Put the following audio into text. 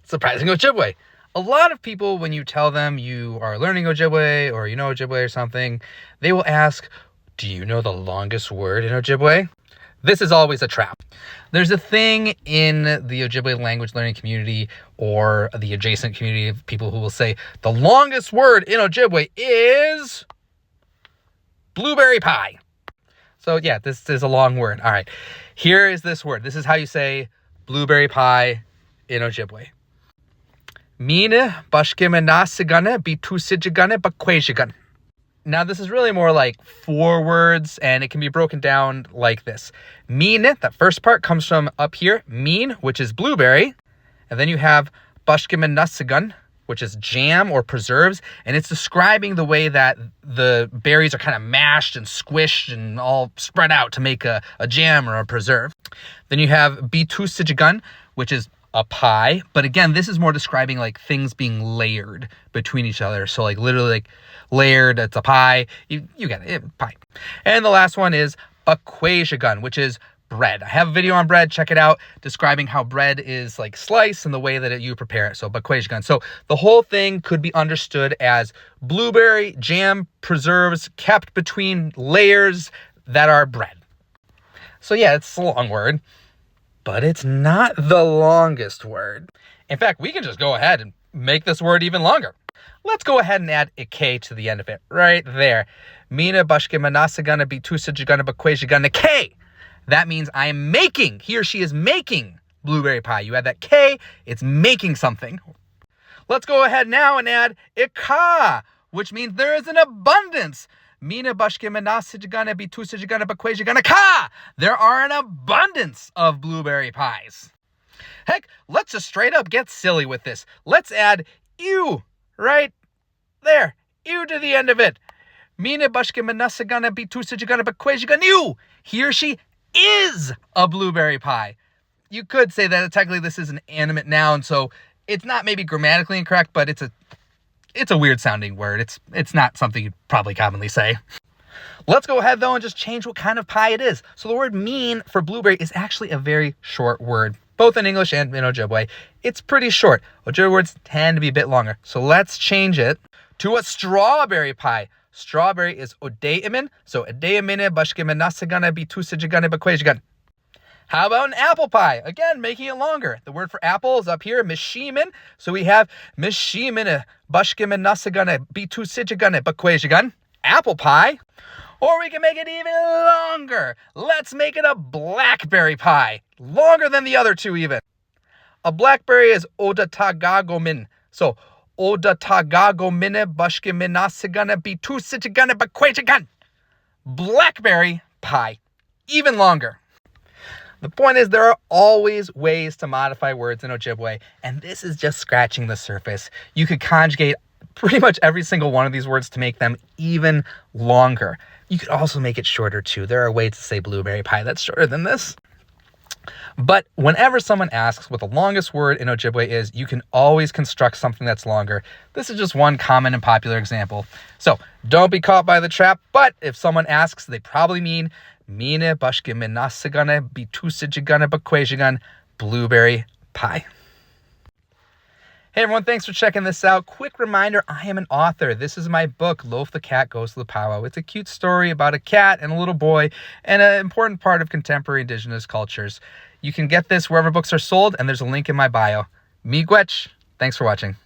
Surprising Ojibwe. A lot of people, when you tell them you are learning Ojibwe or you know Ojibwe or something, they will ask, do you know the longest word in Ojibwe? This is always a trap. There's a thing in the Ojibwe language learning community or the adjacent community of people who will say, the longest word in Ojibwe is blueberry pie. So yeah, this is a long word. All right, here is this word. This is how you say blueberry pie in Ojibwe. Mine bashkemenasigane bitusijigane bakwejigan. Now this is really more like 4 words, and it can be broken down like this. Mine, that first part comes from up here, mean, which is blueberry. And then you have bashkemenasigan, which is jam or preserves, and it's describing the way that the berries are kind of mashed and squished and all spread out to make a jam or a preserve. Then you have bitusijigan, which is a pie, but again, this is more describing like things being layered between each other. So like literally like layered, it's a pie. You get it, pie. And the last one is bakwejigan, which is bread. I have a video on bread, check it out, describing how bread is like sliced and the way that you prepare it. So bakwejigan. So the whole thing could be understood as blueberry jam preserves kept between layers that are bread. So yeah, it's a long word, but it's not the longest word. In fact, we can just go ahead and make this word even longer. Let's go ahead and add a K to the end of it, right there. Mina bashkemanasagana bitusajigana bakwejigana K. That means I am making, he or she is making blueberry pie. You add that K, it's making something. Let's go ahead now and add ika, which means there is an abundance. Mina bashkemanasagana bitusajigana bakwejigana ka. There are an abundance of blueberry pies. Heck, let's just straight up get silly with this. Let's add ew right there. Ew to the end of it. Mina bashkemanasagana bitusajigana bakwejigana ew. He or she is a blueberry pie. You could say that technically this is an animate noun, so it's not maybe grammatically incorrect, but it's a weird sounding word. It's not something you'd probably commonly say. Let's go ahead though and just change what kind of pie it is. So the word mean for blueberry is actually a very short word, both in English and in Ojibwe. It's pretty short. Ojibwe words tend to be a bit longer. So let's change it to a strawberry pie. Strawberry is odeimin, so odeimine bashkemanasagana bitusajigana bakwejigan. How about an apple pie? Again, making it longer. The word for apple is up here, mishimin. So we have mishimin bashkemanasagana bitusajigana bakwejigan. Apple pie. Or we can make it even longer. Let's make it a blackberry pie. Longer than the other two even. A blackberry is odatagagomin. So odatagagomine bashkemanasagana bitusajigana bakwejigan. Blackberry pie. Even longer. The point is there are always ways to modify words in Ojibwe, and this is just scratching the surface. You could conjugate pretty much every single one of these words to make them even longer. You could also make it shorter too. There are ways to say blueberry pie that's shorter than this. But whenever someone asks what the longest word in Ojibwe is, you can always construct something that's longer. This is just one common and popular example. So don't be caught by the trap, but if someone asks, they probably mean Mine bashkemanasagana bitusajigana bakwejigan blueberry pie. Hey everyone, thanks for checking this out. Quick reminder, I am an author. This is my book, Loaf the Cat Goes to the Powwow. It's a cute story about a cat and a little boy and an important part of contemporary Indigenous cultures. You can get this wherever books are sold, and there's a link in my bio. Miigwech, thanks for watching.